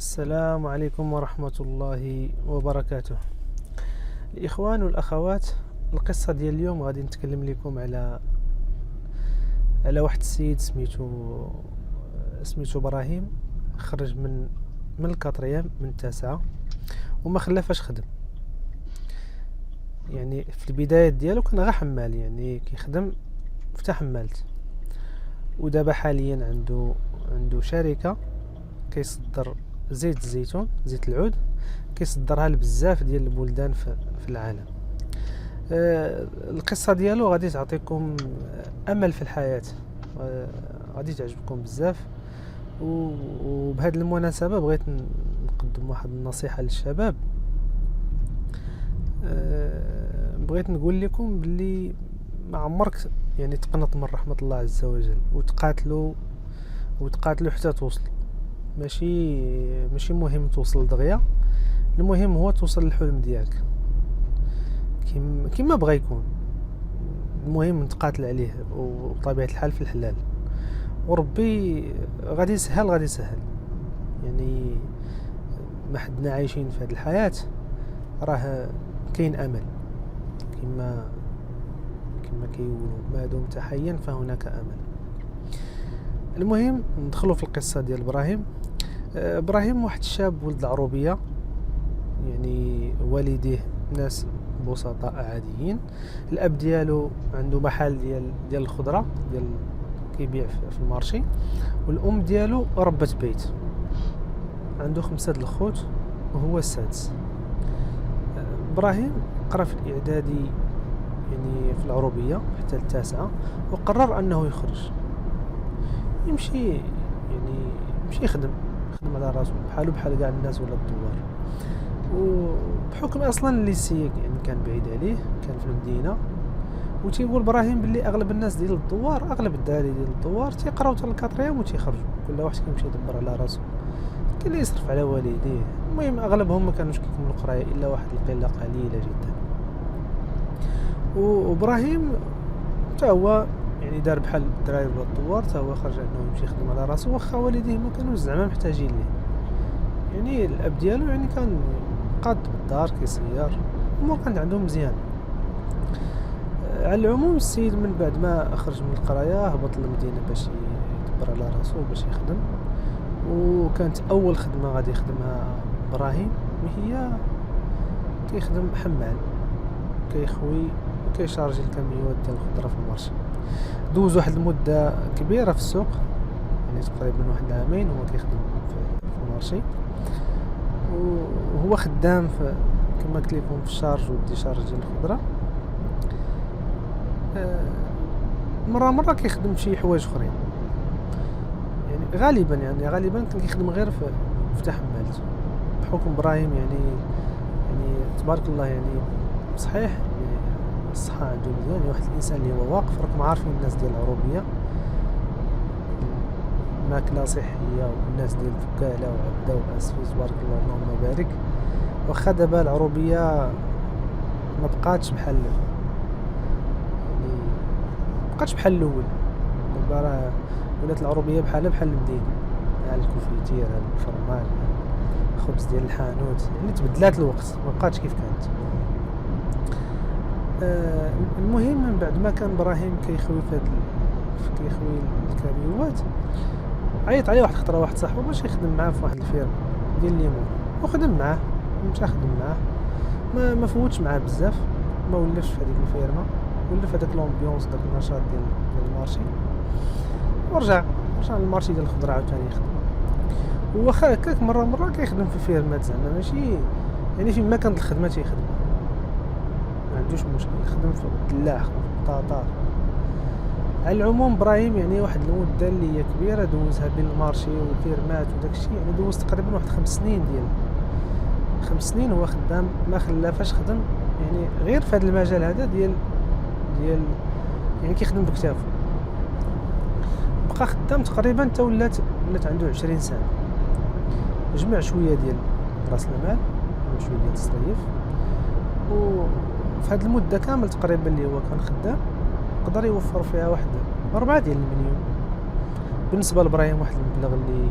السلام عليكم ورحمة الله وبركاته. الإخوان والأخوات، القصة ديال اليوم غادي نتكلم لكم على واحد السيد سميتو إبراهيم. خرج من الكاتريام من التاسعة وما خلا فاش خدم. يعني في البدايات ديالو كان غير حمال، يعني كيخدم في حمالت، ودابا حاليا عنده شركة كيصدر زيت الزيتون، زيت العود، كيصدرها لبزاف ديال البلدان في العالم. القصة ديالو غادي تعطيكم أمل في الحياة، غادي تعجبكم بزاف. وبهذه المناسبة بغيت نقدم واحد النصيحة للشباب. بغيت نقول لكم باللي ما عمرك يعني تقنط من رحمة الله عز وجل وتقاتلوا حتى توصل. ماشي مهم توصل دغيا، المهم هو توصل للحلم ديالك كما بغى يكون. المهم نتقاتل عليه، وبطبيعة الحال في الحلال، وربي غادي يسهل. يعني ما حدنا عايشين في هذه الحياة راه كاين امل، كما كيقولوا ما دمت حيا فهناك امل. المهم ندخلوا في القصة ديال إبراهيم واحد الشاب ولد العروبية، يعني والديه ناس بسطاء عاديين. الأب ديالو عنده محل ديال الخضرة، كيبيع في المارشي، والأم ديالو ربة بيت. عنده 5 الأخوت وهو السادس. إبراهيم قرأ في الإعدادي يعني في العروبية حتى التاسعة، وقرر أنه يخرج يمشي يخدم على راسه بحال كاع الناس ولا الدوار. وبحكم اصلا الليسي يعني كان بعيد عليه، كان في المدينه. وتيقول ابراهيم باللي اغلب الناس ديال الدوار، اغلب الدراري ديال الدوار تيقراو حتى الكاتريام وتيخرجوا، كل واحد كيمشي يدبر على راسه، كاين اللي يصرف على والديه. المهم اغلبهم ما كانوش كيكملوا القرايه الا واحد القله قليله جدا. وابراهيم حتى هو يعني دار بحال الدراري ولا الدوار، حتى هو خرج انه يمشي يخدم على راسه، واخا والديه ما كانوش زعما محتاجين ليه. يعني الاب ديالو يعني كان قاد بالدار كيصير، الامور كانت عندهم مزيان. على العموم السيد من بعد ما خرج من القرايه هبط للمدينه باش يدبر على راسه باش يخدم. وكانت اول خدمه غادي يخدمها ابراهيم هي كيخدم حمال، كيخوي وكيشارجي الكاميوات ديال الخضره في المارشي. دوز واحد المده كبيره في السوق، يعني تقريبا واحد العامين هو كيخدم في المارشي، وهو خدام في كما قلت لكم في الشارج والديشارج ديال الخضره. مره كيخدم شي حوايج اخرين، يعني غالبا كان كيخدم غير في تحمالت، بحكم ابراهيم يعني تبارك الله، يعني صحيح يعني الصحه عنده مزيان، يعني واحد الانسان اللي هو واقف. راكم عارفين الناس ديال العروبيه ماكله صحيه، والناس ديال الفكاله وعبده واسفي تبارك الله اللهم بارك. واخا دابا العروبيه ما بقاتش بحال الاول، دابا راه ولات العروبيه بحال المدينه، الكوفيتير، الفرماج، الخبز ديال الحانوت، يعني تبدلات الوقت، ما بقاتش كيف كانت. المهم من بعد ما كان ابراهيم كيخوي الكاميوات، عيط عليه واحد الخطره واحد صاحبه باش يخدم معاه في واحد الفيرما ديال الليمون، وخدم معاه، مشى خدم معاه. ما فوتش معاه بزاف، ما ولفش في هذيك الفيرما، ولا في هذاك لومبيونس، داك النشاط ديال المارشي، ورجع للمارشي ديال الخضره عاوتاني يخدم. واخا هكاك مره كيخدم في فيرمات، زعما ماشي يعني فين ما كانت الخدمه تيخدم، ما عندوش مشكل، يخدم في الدلاع، يخدم في الطاطا. على العموم ابراهيم يعني واحد المده اللي هي كبيره دوزها بين المارشي والفيرمات وداك الشيء، يعني دوز تقريبا واحد 5 سنين 5 سنين هو خدام، ما خلا فاش خدم يعني غير في هذا المجال هذا ديال يعني كيخدم بكتافه. بقى خدام تقريبا حتى ولات عنده 20 سنه. جمع شويه ديال راس المال، شويه ديال التصريف، وفي هذه المده كامل تقريبا اللي هو كان خدام قدر يوفر فيها واحد 4 ديال المليون. بالنسبه لابراهيم واحد المبلغ اللي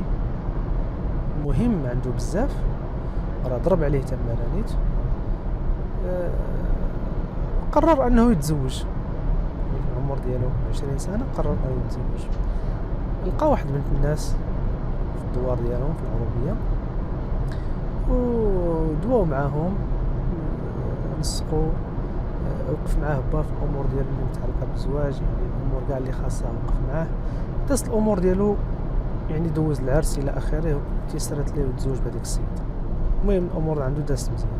مهم عنده بزاف، راه ضرب عليه تما رانيت. قرر انه يتزوج في العمر ديالو 20 سنه، قرر انه يتزوج. لقى واحد بنت الناس في الدوار ديالهم في العروبيه، ودواو معاهم، نسقوا، وقف معاه با في الامور ديالو اللي متعلقه بالزواج، يعني الامور كاع اللي خاصها وقف معاه، دازت الامور ديالو، يعني دوز العرس الى اخره، تيسرت ليه وتزوج بهذيك السيد. المهم الامور عنده دازت مزيان،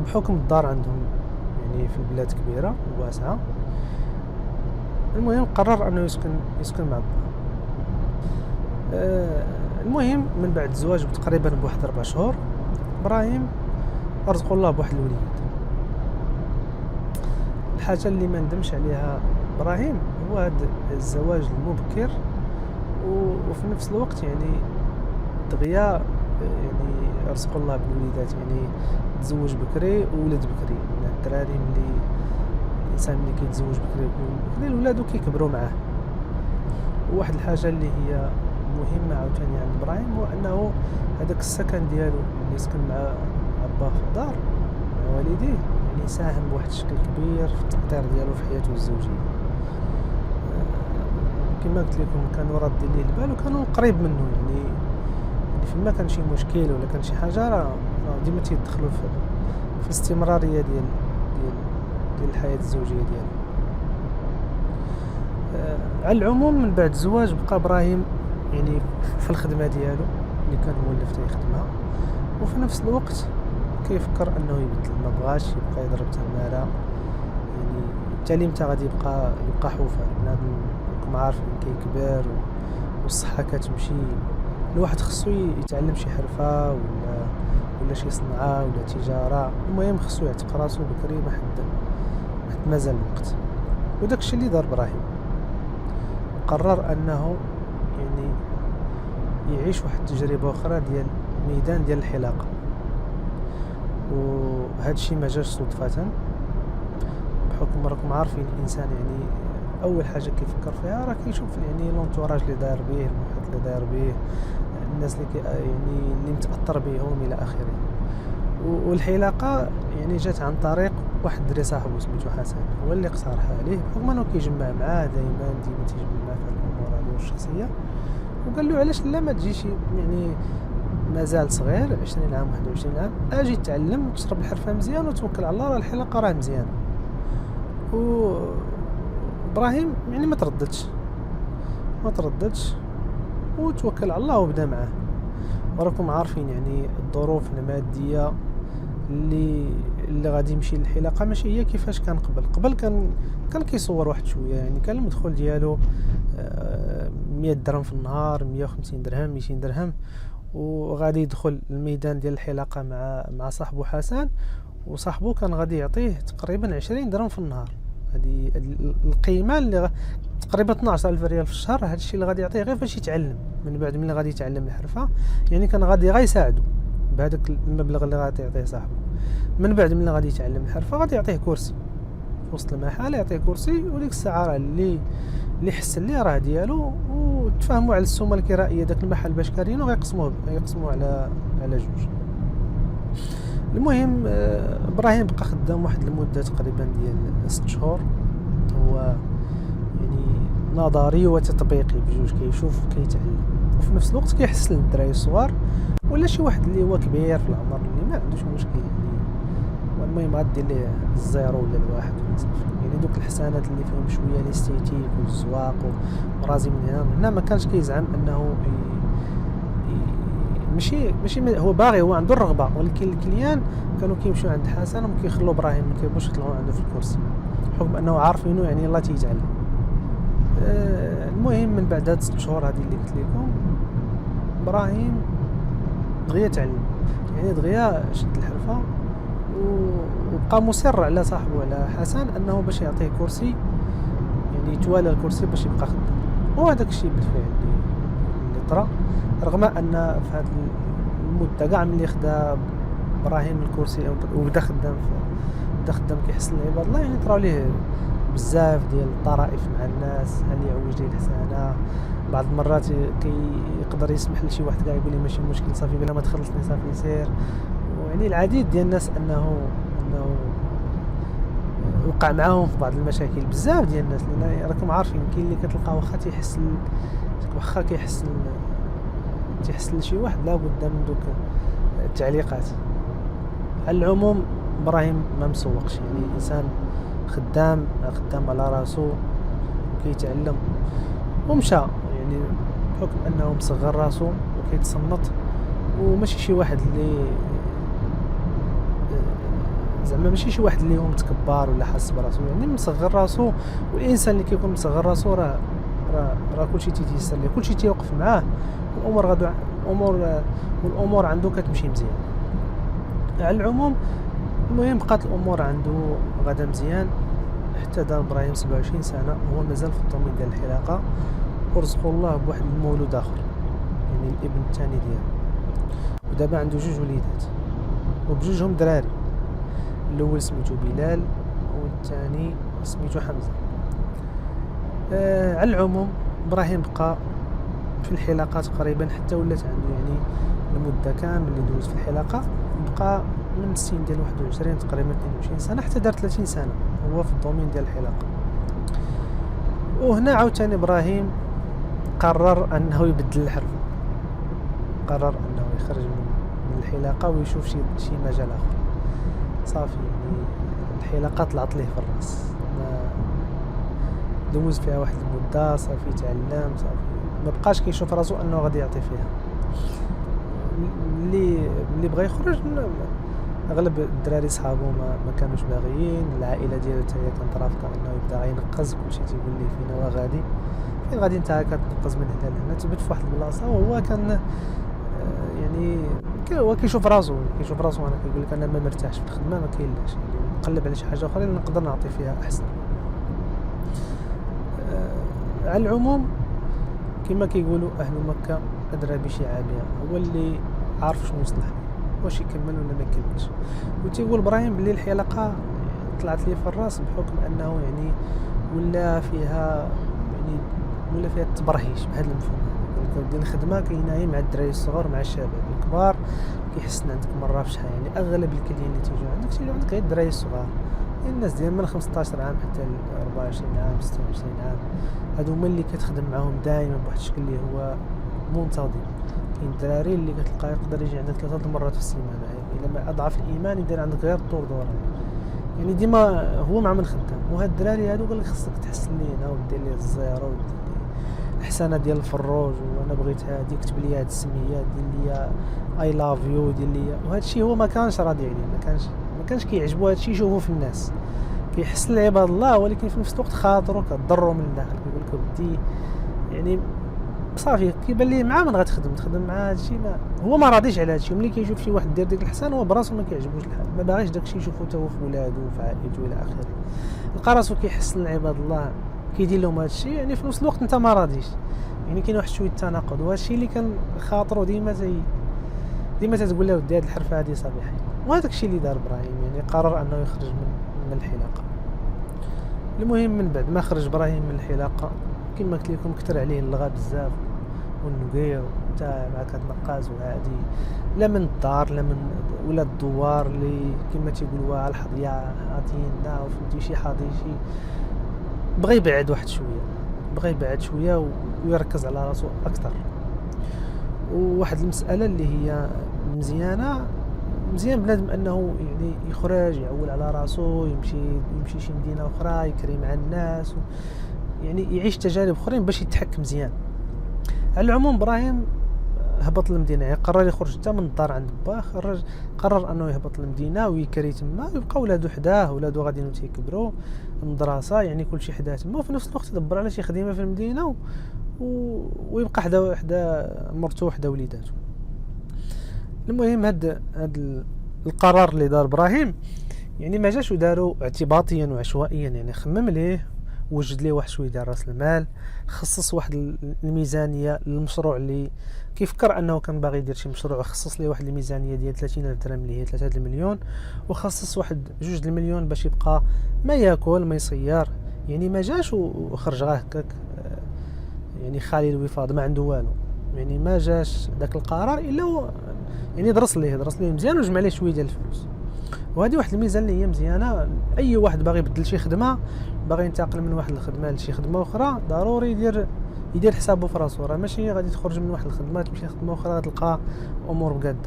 بحكم الدار عندهم يعني في البلاد كبيره وواسعه. المهم قرر انه يسكن مع با. المهم من بعد الزواج تقريبا بواحد 4 شهور، ابراهيم ارزق الله بواحد الوليد. الحاجه اللي ما ندمش عليها ابراهيم هو هذا الزواج المبكر، وفي نفس الوقت يعني دغيا يعني ارزق الله بالوليدات، يعني تزوج بكري وولد بكري. من الدراري ملي الانسان ملي كيتزوج بكري الولاد كيكبروا معاه. وواحد الحاجه اللي هي مهمه عاوتاني عند ابراهيم هو انه هذاك السكن ديالو اللي سكن مع با في الدار مع والديه، يعني ساهم بواحد الشكل كبير في التأثير ديالو في حياته الزوجيه. كما قلت لكم كانوا رادين ليه البال وكانوا قريب منه، يعني فيما كان شي مشكل ولا كان شي حاجه راه ديما تيدخلوا في الاستمراريه ديال الحياه الزوجيه ديالو. على العموم من بعد الزواج بقى ابراهيم يعني في الخدمه ديالو اللي كان مولف تيخدمها، وفي نفس الوقت كيفكر انه يبدل، ما بغاش يبقى يضرب تماره، يعني التعليم تا غادي يبقى حوفه. بنادم راكم عارفين كيكبر والصحه كتمشي، الواحد خصو يتعلم شي حرفه ولا شي صنعه ولا تجاره. المهم خصو يعتق راسو بكري ما حد مازال الوقت. وداك الشيء اللي دار ابراهيم، قرر انه يعني يعيش واحد التجربه اخرى ديال ميدان ديال الحلاقه. وهذا الشيء ما جاش صدفه، بحكم راكم عارفين الانسان يعني اول حاجه كيفكر فيها راه كيشوف يعني لونتوراج اللي داير به، المحيط اللي داير به، الناس اللي يعني اللي متاثر بهم الى اخره. والحلاقه يعني جات عن طريق واحد الدري صاحبو سميتو حسن، هو اللي اقترحها عليه بحكم انه كيجمع معاه ديما تيجمع معاه في الامور هذه الشخصيه. وقال له علاش لا ما تجيش، يعني مازال صغير 20 عام 21 عام، اجي تعلم تشرب الحرفه مزيان وتوكل على الله، راه الحلاقه راه مزيان. ابراهيم يعني ما ترددش وتوكل على الله وبدا معاه. وراكم عارفين يعني الظروف الماديه اللي غادي يمشي للحلاقه ماشي هي كيفاش كان قبل كان كيصور واحد شويه، يعني كان المدخول ديالو 100 درهم في النهار، 150 درهم، 200 درهم، وغادي يدخل الميدان ديال الحلاقه مع صاحبه حسن، وصاحبه كان غادي يعطيه تقريبا 20 درهم في النهار. هذه القيمه اللي تقريبا 12000 ريال في الشهر. هذا الشيء اللي غادي يعطيه غير فاش يتعلم، من بعد ملي غادي يتعلم الحرفه يعني كان غادي يساعده بهذاك المبلغ اللي غادي يعطيه صاحبه. من بعد ملي غادي يتعلم الحرفه غادي يعطيه كرسي في وسط المحل، يعطيه كرسي، وديك الساعه راه اللي حسن ليه راه ديالو، وتفاهموا على السومه الكرائيه داك المحل باش كارينو غيقسموه على جوج. المهم ابراهيم بقى خدام واحد المده تقريبا ديال 6 شهور، هو يعني نظري وتطبيقي بجوج، كيشوف كيتعلم وفي نفس الوقت كيحسن للدراري الصغار ولا شي واحد اللي هو كبير في العمر اللي ما عندوش مشكل يعني. والمهم غادير ليه الزيرو ولا الواحد ولا صفر، يعني دوك الحسانات اللي فيهم شويه الاستيتيك والزواق ورازي من هنا ما كانش كيزعم انه ماشي هو باغي، هو عنده الرغبه، ولكن الكليان كانوا كيمشيو عند حسن وما كيخلوا ابراهيم ما كيبغوش يطلعوا عنده في الكرسي بحكم انه عارفينه يعني الله تيتعلم. المهم من بعد هاد 6 شهور هذه اللي قلت لكم، ابراهيم دغيا تعلم، يعني دغيا شد الحرفه وبقى مصر على صاحبه على حسن انه باش يعطيه كرسي، يعني يتوالى الكرسي باش يبقى خدام. وهذاك الشيء بالفعل اللي طرا، رغم ان في هذه المده كاع ملي خدا ابراهيم الكرسي وبدا خدام كيحسن العباد الله، يعني طراو ليه بزاف ديال الطرائف مع الناس، هل يعوج ليه الحسنه، بعض المرات يقدر يسمح لشي واحد كاع يقول لي ماشي مشكل صافي بلا ما تخلصني صافي سير. ويعني العديد ديال الناس انه وقع معاهم في بعض المشاكل بزاف ديال الناس، لان راكم عارفين كاين اللي كتلقى واخا تيحس لشي واحد لا بد من دوك التعليقات. على العموم ابراهيم ما مسوقش، يعني انسان خدام على راسو وكيتعلم ومشى، يعني بحكم انه مصغر راسو وكيتصنت وماشي شي واحد اللي زعما ماشي شي واحد اللي هو متكبر ولا حاس براسو، يعني مصغر راسو. والانسان اللي كيكون مصغر راسو راه كلشي تيتيسر ليه، كلشي تيوقف معاه، والامور عنده كتمشي مزيان. على العموم المهم بقات الامور عنده غدا مزيان حتى دار ابراهيم 27 سنه هو مازال في الطومين ديال الحلاقه، ورزقه الله بواحد المولود اخر، يعني الابن الثاني ديالو. ودابا عنده 2 وليدات وبجوجهم دراري، الاول سميتو بلال والثاني سميتو حمزه. على العموم ابراهيم بقى في الحلاقه تقريبا حتى ولات عنده يعني المده كامل اللي دوز في الحلاقه، بقى من السن ديال 21 تقريبا 22 سنه حتى دار 30 سنه هو في الدومين ديال الحلاقه. وهنا عاوتاني ابراهيم قرر انه يبدل الحرف، قرر انه يخرج من الحلاقه ويشوف شي مجال اخر. صافي يعني الحلاقه طلعت ليه في الراس، دوز فيها واحد المده، صافي تعلم، صافي ما بقاش كيشوف راسو انه غادي يعطي فيها. اللي بغى يخرج اغلب الدراري صحابو ما كانوش باغيين، العائله ديالو حتى هي كانت رافضه انه يبدا ينقز، كلشي تيقول ليه فين هو غادي، فين غادي انت كتنقز من هنا لهنا، تبت في واحد البلاصه. وهو كان يعني هو كيشوف راسو انا كيقول لك انا ما مرتاحش في الخدمه، ما كاينلاش، يعني نقلب على شي حاجه اخرى اللي نقدر نعطي فيها احسن. على العموم كما كيقولوا اهل مكه ادرى بشعابها، هو اللي عارف شنو يصلح له، واش يكمل ولا ما يكملش. وتيقول ابراهيم بلي الحلقه طلعت لي في الراس بحكم انه يعني ولا فيها التبرهيش بهذا المفهوم ديال الخدمه. كاينه مع الدراري الصغار مع الشباب الكبار، كيحسن عندك مره في شحال، يعني اغلب الكليين اللي تيجيو عندك غير الدراري الصغار، الناس ديال من 15 عام حتى 24 عام 26 عام، هادو هما اللي كتخدم معاهم دائما بواحد الشكل اللي هو منتظم. كاين الدراري اللي كتلقاه يقدر يجي عندك 3 المرات في السيمانه، يعني الا ما اضعف الايمان يدير عندك غير الطور دوران، يعني ديما هو مع من خدام. وهاد الدراري هادو قال لك خصك تحسن لينا ودير لي الزياره ودير لي الحسنه ديال الفروج، وانا بغيت هادي كتب لي هاد السميات، دير لي اي لاف يو، دير لي. وهذا الشيء هو ما كانش راضي عليه، ما كانش كيعجبو هذا الشيء يشوفوه في الناس، كيحسن لعباد الله، ولكن في نفس الوقت خاطرو كضرو من الداخل، كيقول لك ودي يعني صافي كيبان ليه مع من غتخدم مع هذا الشيء، هو ما راضيش على هذا الشيء. ملي كيشوف شي واحد دير ديك الحسن هو براسو ما كيعجبوش الحال، ما باغيش داك الشيء يشوفو حتى هو في ولادو وفي عائلته الى اخره. لقى راسو كيحسن لعباد الله، كيدير لهم هذا الشيء، يعني في نفس الوقت انت ما راضيش، يعني كاين واحد شويه تناقض. وهذا الشيء اللي كان خاطرو ديما تقول له ودي هذه الحرفه هذه صبيحه. وهذاك الشيء اللي دار ابراهيم، يعني قرر انه يخرج من الحلاقه. المهم من بعد ما خرج ابراهيم من الحلاقه كما قلت لكم كثر عليه اللغه بزاف والنقير تاع مع كتنقاز وهادي، لا من الدار لا من ولا الدوار اللي كما تيقولوا الحظيه عاطينا وفهمتي شي حاضي شي. بغى يبعد شويه ويركز على راسو اكثر. وواحد المساله اللي هي مزيان بنادم انه يعني يخرج يعول على راسو، يمشي شي مدينه اخرى، يكري مع الناس، يعني يعيش تجارب اخرين باش يتحكم مزيان. على العموم ابراهيم هبط للمدينه، يعني قرر يخرج حتى من الدار عند باه، قرر انه يهبط للمدينه ويكري تما، ويبقى ولادو حداه، ولادو غاديين تيكبروا المدرسه، يعني كلشي حداه تما، وفي نفس الوقت يدبر على شي خدمه في المدينه ويبقى حدا مرتو حدا وليداتو. المهم هاد القرار اللي دار ابراهيم يعني ما جاش ودارو اعتباطيا وعشوائيا، يعني خمم ليه، وجد ليه واحد شويه ديال راس المال، خصص واحد الميزانيه للمشروع اللي كيفكر انه كان باغي يدير شي مشروع، وخصص ليه واحد الميزانيه ديال 30,000 درهم اللي هي 3 المليون، وخصص واحد 2 المليون باش يبقى ما ياكل ما يصير، يعني ما جاش وخرج غا هكاك يعني خالي الوفاض، ما عنده والو، يعني ما جاش داك القرار الا يعني درس ليه مزيان وجمع ليه شويه ديال الفلوس. وهذه واحد الميزه اللي هي مزيانه، اي واحد باغي يبدل شي خدمه، باغي ينتقل من واحد الخدمه لشي خدمه اخرى، ضروري يدير حسابه في راسو. راه ماشي غادي تخرج من واحد الخدمه تمشي لخدمه اخرى غتلقى امور بقاده.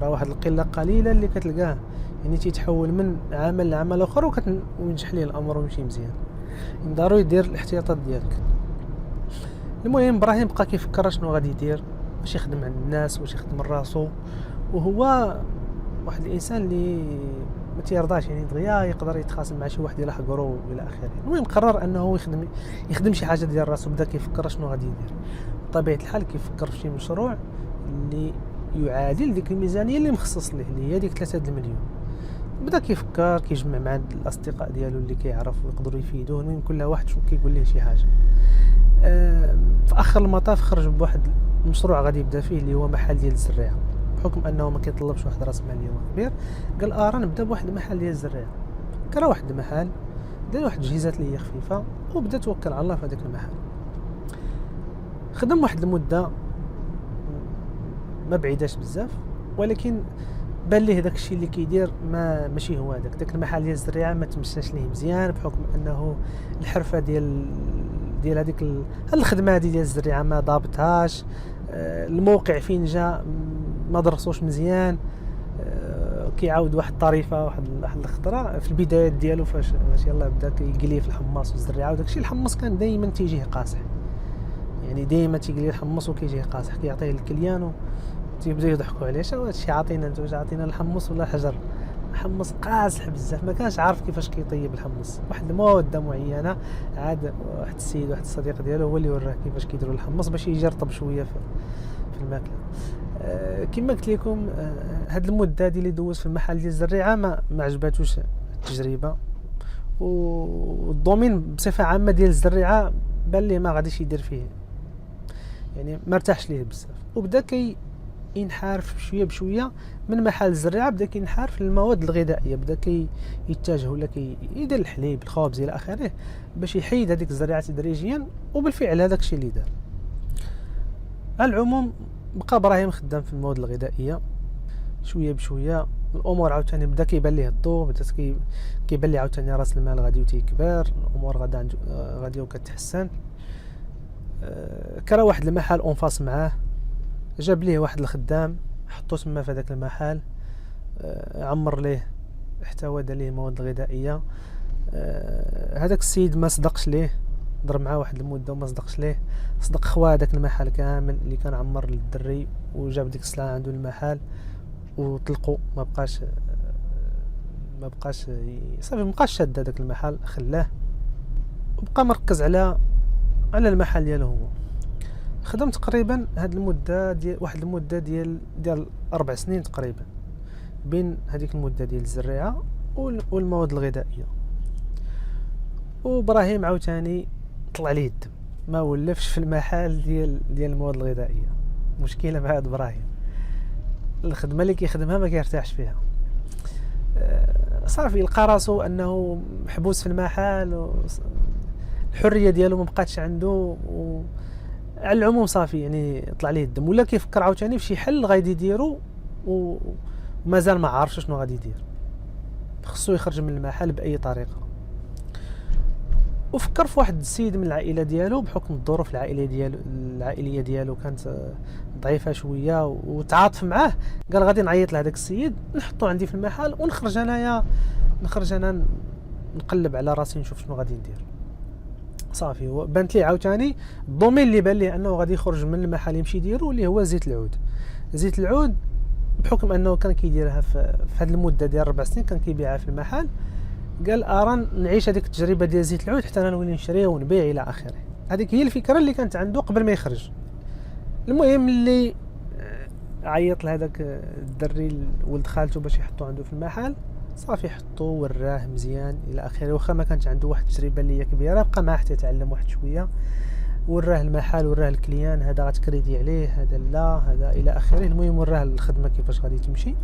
راه واحد القله قليله اللي كتلقاه يعني تيتحول من عمل لعمل اخر وينجح ليه الامر ويمشي مزيان. يعني ضروري دير الاحتياطات ديالك. المهم ابراهيم بقى كيفكر شنو غادي يدير، واش يخدم عند الناس واش يخدم راسو، وهو واحد الانسان اللي ما تيرضاش يعني دغيا يقدر يتخاصم مع شي واحد يلاه قرو الى اخره. المهم قرر انه يخدم شي حاجه ديال راسو. بدا كيفكر شنو غادي يدير. بطبيعه الحال كيفكر في شي مشروع اللي يعادل ديك الميزانيه اللي مخصص ليه، اللي هي ديك 3 المليون. بدا كيفكر كيجمع مع الاصدقاء ديالو اللي كيعرف ويقدروا يفيدوه. المهم كل واحد شو كيقول ليه شي حاجه. في اخر المطاف خرج بواحد المشروع غادي يبدا فيه اللي هو محل ديال الزريعه. بحكم انه ما كيطلبش واحد راس مال اللي هو كبير، قال راه نبدا بواحد المحل ديال الزريعه. كرا واحد المحل، دار واحد الجهازات اللي هي خفيفه وبدا توكل على الله في هذاك المحل. خدم واحد المده ما بعيداش بزاف، ولكن بان ليه داك الشيء اللي كيدير ماشي هو داك المحل ديال الزريعه ما تمشاش ليه مزيان، بحكم انه الحرفه ديال هذيك الخدمه هذه ديال الزريعه ما ضابطهاش. الموقع فين جا ما درسوش مزيان. كيعاود واحد الطريفه، واحد الخضره في البدايات ديالو فاش يلاه بدا كيقلي في الحماص والزريعه، وداك الشيء الحمص كان دائما تيجيه قاصح. يعني دائما تيقلي الحمص وكيجيه قاصح، كيعطيه للكليان تيبداو يضحكوا عليه. شنو هادشي عاطينا انت؟ واش عاطينا الحمص ولا حجر؟ الحمص قاصح بزاف، ما كانش عارف كيفاش كيطيب الحمص. واحد المده معينه عاد واحد السيد، واحد الصديق ديالو هو اللي وراه كيفاش كيديروا الحمص باش يجي يرطب شويه في الماكله. كما قلت لكم، هاد المده هذه اللي دوز في المحل ديال الزريعه ما عجباتوش التجربه، والدومين بصفه عامه ديال الزريعه بان ليه ما غاديش يدير فيه، يعني ما ارتاحش ليه بزاف. وبدا ينحرف شويه بشويه من محل الزريعه، بدا كينحرف للمواد الغذائيه، بدا يتجه ولا يدير الحليب الخبز الى اخره باش يحيد هذيك الزريعه تدريجيا. وبالفعل هذاك الشيء اللي دار. على العموم بقى ابراهيم خدام في المواد الغذائيه شويه بشويه. الامور عاوتاني بدا كيبان ليه الضوء، بدا كيبان ليه عاوتاني راس المال غادي يكبر، الامور غادي وكتحسن. كرا واحد المحل اونفاس معاه، جاب ليه واحد الخدام حطو تما في هذاك المحل، عمر ليه احتوى دار ليه مواد غذائيه. هذاك السيد ما صدقش ليه، ضرب معاه واحد المده وما صدقش ليه، صدق خواه داك المحل كامل اللي كان عمر للدري، وجاب ديك السلعه عنده المحل وطلقوا. ما بقاش صافي، ما بقاش شاد هذاك المحل، خلاه وبقى مركز على المحل ديالو هو. خدم تقريبا هاد المده ديال واحد المده ديال 4 سنين تقريبا بين هذيك المده ديال الزريعه والمواد الغذائيه. وابراهيم عاوتاني طلع ليه الدم، ما ولفش في المحل ديال المواد الغذائيه. مشكله مع هاد ابراهيم، الخدمه اللي كيخدمها ما كيرتاحش فيها. صافي لقى راسو انه محبوس في المحل، الحريه ديالو ما بقاتش عنده. على العموم صافي يعني طلع ليه الدم، ولا كيفكر عاوتاني في شي حل غادي يديرو ومازال ما عارفش شنو غادي يدير. خصو يخرج من المحل باي طريقه. وفكر في واحد السيد من العائله ديالو، بحكم الظروف العائليه ديالو كانت ضعيفه شويه، وتعاطف معاه. قال غادي نعيط لهذاك السيد نحطو عندي في المحل ونخرج انا نقلب على راسي نشوف شنو غادي ندير. صافي بانت ليه عاوتاني الضومين اللي بان ليه انه غادي يخرج من المحل يمشي يديرو، اللي هو زيت العود. بحكم انه كان كيديرها في هذه المده ديال 4 سنين كان كيبيعها في المحل. قال اران نعيش هذيك التجربه ديال زيت العود حتى انا نولي نشريه ونبيع الى اخره. هذيك هي الفكره اللي كانت عنده قبل ما يخرج. المهم اللي عيط لهذاك الدري ولد خالته باش يحطو عنده في المحل، صافي حطو وراه مزيان الى اخره. واخا ما كانش عنده واحد التجربه اللي هي كبيره، بقى معاه حتى يتعلم واحد شويه. وراه المحل، وراه الكليان، هذا غتكريدي عليه، هذا لا، هذا الى اخره. المهم وراه الخدمه كيفاش غادي تمشي.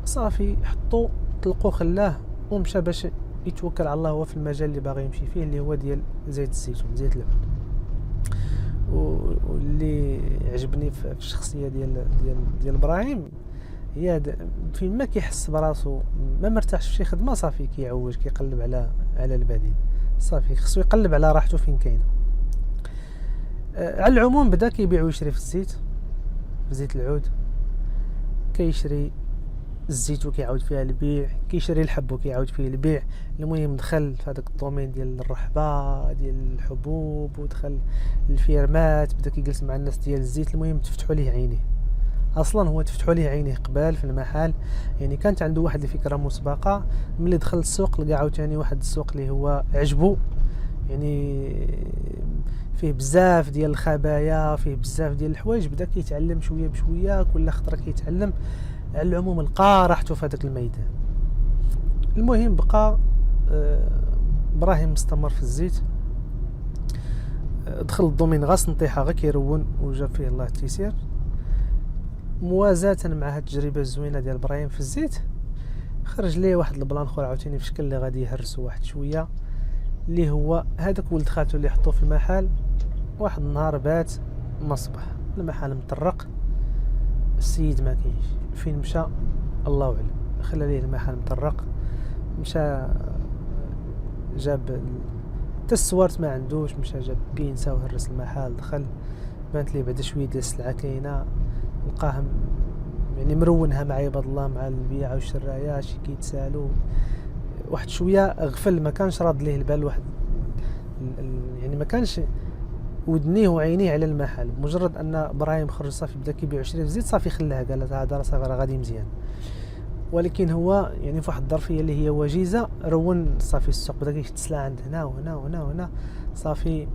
صافي حطو طلقو خلاه ومشى باش يتوكل على الله هو في المجال اللي باغي يمشي فيه، اللي هو ديال زيت الزيتون، زيت العود. واللي عجبني في الشخصيه ديال ابراهيم هي فين ما كيحس براسو ما مرتاحش في شي خدمه صافي كيعوج كيقلب على البديل، صافي خصو يقلب على راحته فين كاينه. على العموم بدا كيبيع ويشري في الزيت، في زيت العود، كيشري الزيت وكيعاود فيها البيع، كيشري الحب وكيعاود فيه البيع. المهم دخل في هذاك الدومين ديال الرحبه ديال الحبوب، ودخل الفيرمات، بدا كيجلس مع الناس ديال الزيت. المهم تفتحوا ليه عينيه، اصلا هو تفتحوا ليه عينيه قبال في المحل. يعني كانت عنده واحد الفكره مسبقه، ملي دخل السوق لقى عاوتاني واحد السوق اللي هو عجبو، يعني فيه بزاف ديال الخبايا، فيه بزاف ديال الحوايج. بدا كيتعلم شويه بشويه، كل خطره كيتعلم. على العموم لقى راحته في هذاك الميدان. المهم بقى ابراهيم مستمر في الزيت، دخل الدومين غاس نطيحه غير كيرون وجاب فيه الله التيسير. موازاة مع هاد التجربه الزوينه ديال ابراهيم في الزيت، خرج ليه واحد البلان اخر عاوتاني في شكل اللي غادي يهرسو واحد شويه، اللي هو هذاك ولد خالته اللي حطوه في المحل. واحد النهار بات مصبح المحل مطرق، السيد ما كاينش، فين مشى الله اعلم. خلى ليه المحل مطرق، مشى جاب التسوارت ما عندوش، مشى جاب بينسا وهرس المحل. دخل بانت ليه بعدا شويه ديال السلعه كاينه، لقاهم يعني مرونها مع عباد الله، مع البيعه والشرايه، شي كيتسالوا واحد شويه غفل، ما كانش راد ليه البال. واحد يعني ما كانش ودنيه وعينيه على المحل. مجرد ان ابراهيم خرج صافي بدا كيبيع ويشري في الزيت، صافي خلاها، قال هذا راه صافي راه غادي مزيان. ولكن هو يعني في واحد الظرفيه اللي هي وجيزه رون صافي السوق، بدا كيتسلى عند هنا وهنا وهنا وهنا. صافي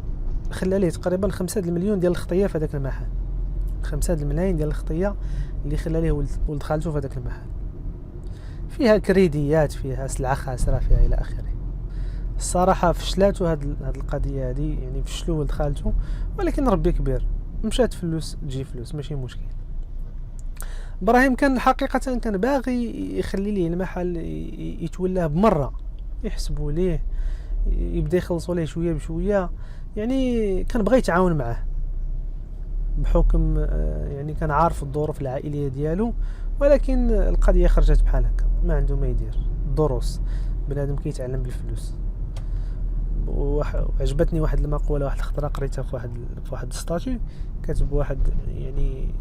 خلى ليه تقريبا 5 المليون ديال الخطيه في هذاك المحل، 5 الملايين ديال الخطيه اللي خلى ليه ولد خالته في هذاك المحل. فيها كريديات، فيها سلعه خاسره، فيها الى اخره. الصراحه فشلاتو هاد القضيه هذه، يعني فشلو ولد خالته. ولكن ربي كبير، مشات فلوس تجي فلوس، ماشي مشكل. ابراهيم كان حقيقه كان باغي يخلي ليه المحل يتولاه بمره، يحسبوا ليه، يبدا يخلصوا ليه شويه بشويه. يعني كان بغى يتعاون معاه بحكم يعني كان عارف الظروف العائليه ديالو. ولكن القضيه خرجت بحال هكا، ما عنده ما يدير. الدروس بنادم كيتعلم بالفلوس. وعجبتني واحد المقوله، واحد الخطره قريتها في واحد الستاتيو، كاتب واحد يعني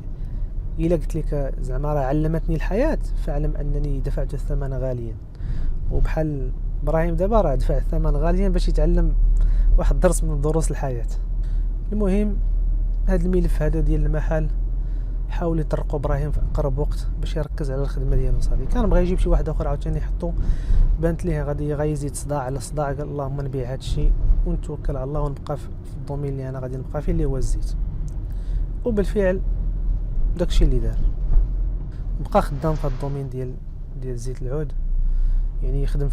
الا قلت لك زعما راه علمتني الحياه فاعلم انني دفعت الثمن غاليا. وبحال ابراهيم دابا راه دفع الثمن غاليا باش يتعلم واحد درس من دروس الحياه. المهم هذا الملف هذا ديال المحل حاول يطرقوا ابراهيم في اقرب وقت باش يركز على الخدمه ديالو. صافي كان بغى يجيب شي واحد اخر عاوتاني يحطو، بانت ليه غادي يزيد صداع على صداع. قال اللهم نبيع هذا الشيء ونتوكل على الله ونبقى في الدومين اللي انا غادي نبقى فيه اللي هو الزيت. وبالفعل داكشي اللي دار، بقى خدام في الدومين ديال زيت العود. يعني يخدم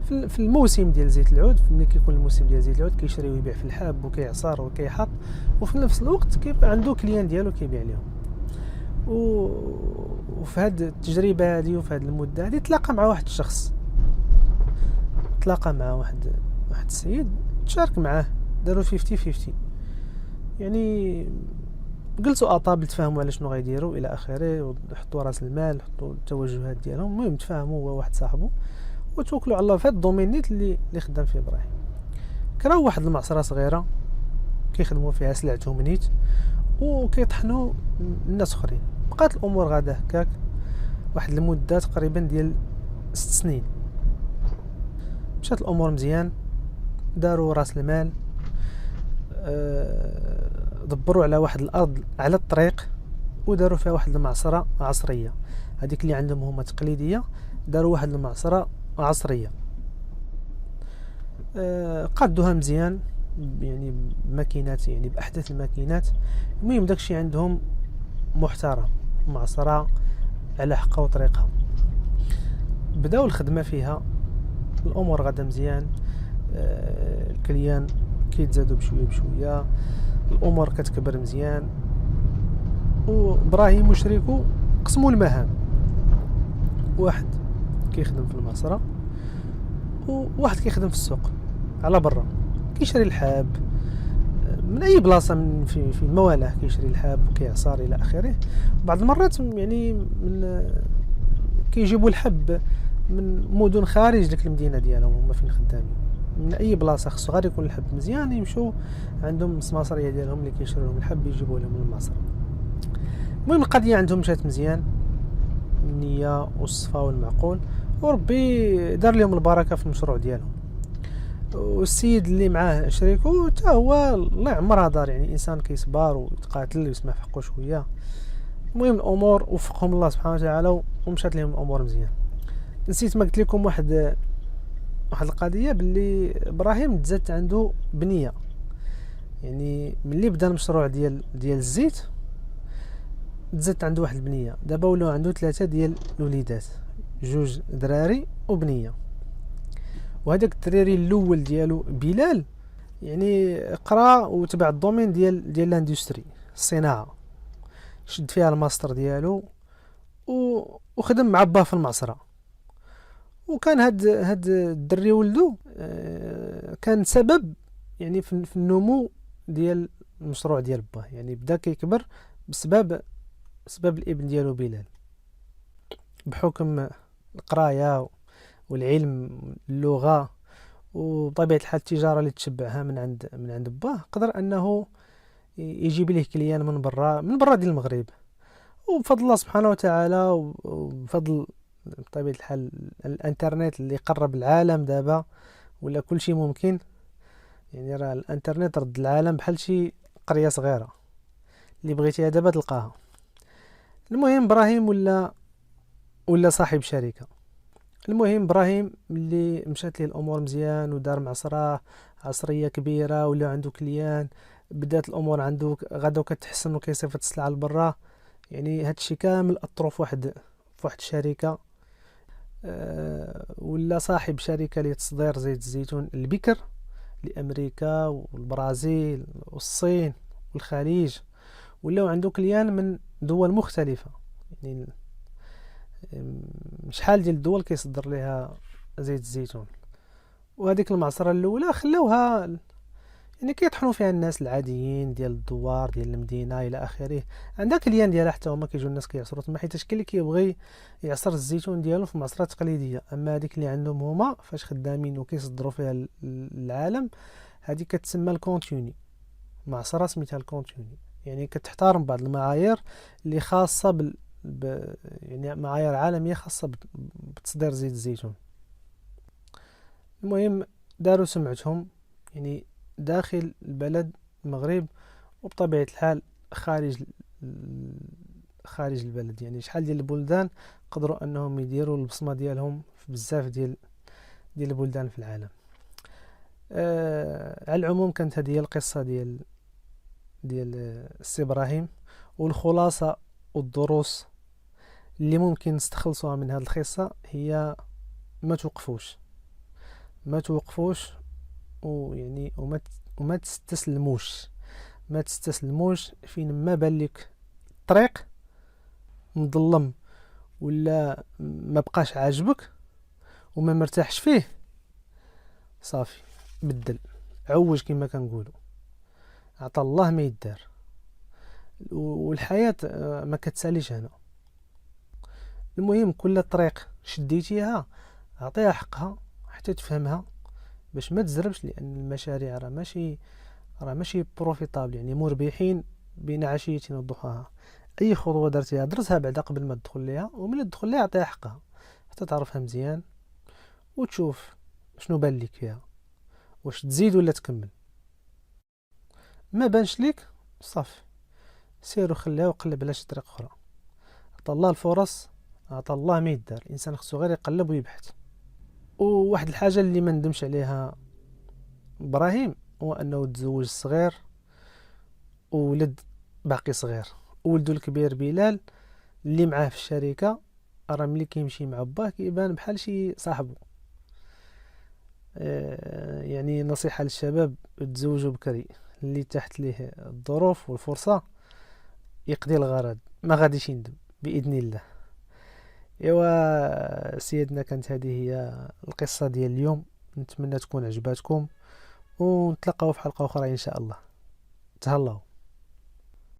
في الموسم ديال زيت العود. ملي كيكون الموسم ديال زيت العود كيشري ويبيع في الحاب وكيعصر وكيحط، وفي نفس الوقت كيبقى عنده كليان ديالو كيبيع لهم. وفي هذه التجربه هذه وفي هذه المده هذه تلاقى مع واحد الشخص، تلاقى مع واحد السيد، تشارك معاه، داروا 50-50. يعني جلسوا اطابل تفاهموا على شنو غيديروا الى اخره، وحطوا راس المال، حطوا التوجهات ديالهم. المهم تفاهموا هو واحد صاحبه وتوكلوا على الله في هذا الدومين نيت اللي خدام فيه ابراهيم. كراو واحد المعصره صغيره كيخدموا فيها سلعتهم نيت وكيطحنوا الناس اخرين. بقات الامور غادا هكاك واحد المده تقريبا ديال 6 سنين. مشات الامور مزيان، داروا راس المال، دبروا على واحد الارض على الطريق وداروا فيها واحد المعصره عصريه. هذيك اللي عندهم هما تقليديه، داروا واحد المعصره عصريه. قادوها مزيان، يعني بماكينات، يعني باحدث الماكينات. المهم داكشي عندهم محترم، معصره على حقها وطريقها. بداو الخدمه فيها، الامور غادا مزيان، الكليان كيتزادوا بشويه بشويه، الامور كتكبر مزيان. وابراهيم وشريكو قسموا المهام، واحد كيخدم في المعصره وواحد كيخدم في السوق على برا، كيشري الحاب، من اي بلاصه في الموالاه كيشري الحب وكيعصر الى اخره. بعض المرات يعني من كيجيبوا الحب من مدن خارج ديك المدينه ديالهم هما فين خدامين. من اي بلاصه خصو غير يكون الحب مزيان يمشوا عندهم السماسريه ديالهم اللي كيشروا لهم الحب يجيبوا لهم المعصره. المهم القضيه عندهم مشات مزيان، النيه والصفا والمعقول، وربي دار لهم البركه في المشروع ديالهم. والسيد اللي معاه شريكو حتى هو الله يعمرها دار، يعني انسان كيصبر ويتقاتل ويسمع في حقه شويه. المهم الامور وفقهم الله سبحانه وتعالى ومشات لهم الامور مزيان. نسيت ما قلت لكم واحد القضيه، باللي ابراهيم تزادت عنده بنيه. يعني ملي بدا المشروع ديال الزيت تزادت عنده واحد البنيه. دابا ولاو عنده 3 ديال الوليدات، 2 دراري وبنيه. وهذاك الدراري الاول ديالو بلال يعني قرا وتبع الدومين ديال لاندستري الصناعه، شد فيها الماستر ديالو وخدم مع باه في المعصره. وكان هاد الدري ولدو كان سبب يعني في النمو ديال المشروع ديال باه. يعني بدا كيكبر بسبب الابن ديالو بلال، بحكم القرايه والعلم اللغه وطبيعه الحال التجاره اللي تشبعها من عند باه. قدر انه يجيب ليه كليان من برا ديال المغرب. وبفضل الله سبحانه وتعالى وبفضل بطبيعه الحال الانترنت اللي قرب العالم دابا ولا كل شيء ممكن. يعني راه الانترنت رد العالم بحال شي قريه صغيره اللي بغيتيها دابا تلقاها. المهم ابراهيم ولا صاحب شركه. المهم ابراهيم ملي مشات ليه الامور مزيان ودار معصره عصريه كبيره ولا عنده كليان، بدات الامور عنده غدا كتحسن وكيصيفط السلعه لبرا. يعني هادشي كامل اثروا في واحد الشركه. ولا صاحب شركه لتصدير زيت الزيتون البكر لامريكا والبرازيل والصين والخليج. ولاو عنده كليان من دول مختلفه، يعني شحال ديال الدول كيصدر ليها زيت الزيتون. وهذيك المعصره الاولى خلاوها يعني كيطحنوا فيها الناس العاديين ديال الدوار ديال المدينه الى اخره. عندها كليان ديالها حتى هما كيجيو الناس كيعصروا تما، حيت كاين اللي كيبغي يعصر الزيتون ديالو في معصره تقليديه. اما هذيك اللي عندهم هما فاش خدامين وكيصدروا فيها للعالم، هذه كتسمى الكونتيني، معصره سميتها الكونتيني. يعني كتحترم بعض المعايير اللي خاصه يعني معايير عالميه خاصه بتصدير زيت الزيتون. المهم داروا سمعتهم يعني داخل البلد المغرب، وبطبيعه الحال خارج البلد. يعني شحال ديال البلدان قدروا انهم يديروا البصمه ديالهم في بزاف ديال البلدان في العالم. على العموم كانت هذه القصه ديال السي ابراهيم. والخلاصه والدروس اللي ممكن نستخلصوها من هذه القصه هي ما توقفوش ويعني وما تستسلموش فين ما بان لك الطريق مظلم ولا ما بقاش عاجبك وما مرتاحش فيه. صافي بدل، عوج كما كنقولوا، عطا الله ما يدار. والحياه ما كتساليش هنا. المهم كل طريق شديتيها اعطيها حقها حتى تفهمها باش ما تزربش، لان المشاريع راه ماشي بروفيتابل، يعني مربحين بين عشية وضحاها. اي خطوه درتيها درسها بعدا قبل ما تدخل ليها، ومن تدخل ليها عطيها حقها حتى تعرفها مزيان وتشوف شنو بان لك فيها، واش تزيد ولا تكمل. ما بانش ليك صافي سير وخليها وقلب على شي طريق اخرى. عطا الله الفرص، عطا الله ما يدار. الانسان خصو غير يقلب ويبحث. وواحد الحاجه اللي ما ندمش عليها ابراهيم هو انه تزوج صغير وولد باقي صغير. ولدو الكبير بلال اللي معاه في الشركه راه ملي كيمشي مع باه كيبان بحال شي صاحبه. يعني نصيحه للشباب تزوجوا بكري، اللي تحت ليه الظروف والفرصه يقضي الغرض ما غاديش يندم باذن الله. ايوا سيدنا، كانت هذه هي القصه ديال اليوم. نتمنى تكون عجباتكم ونتلاقاو في حلقه اخرى ان شاء الله. تهلاو.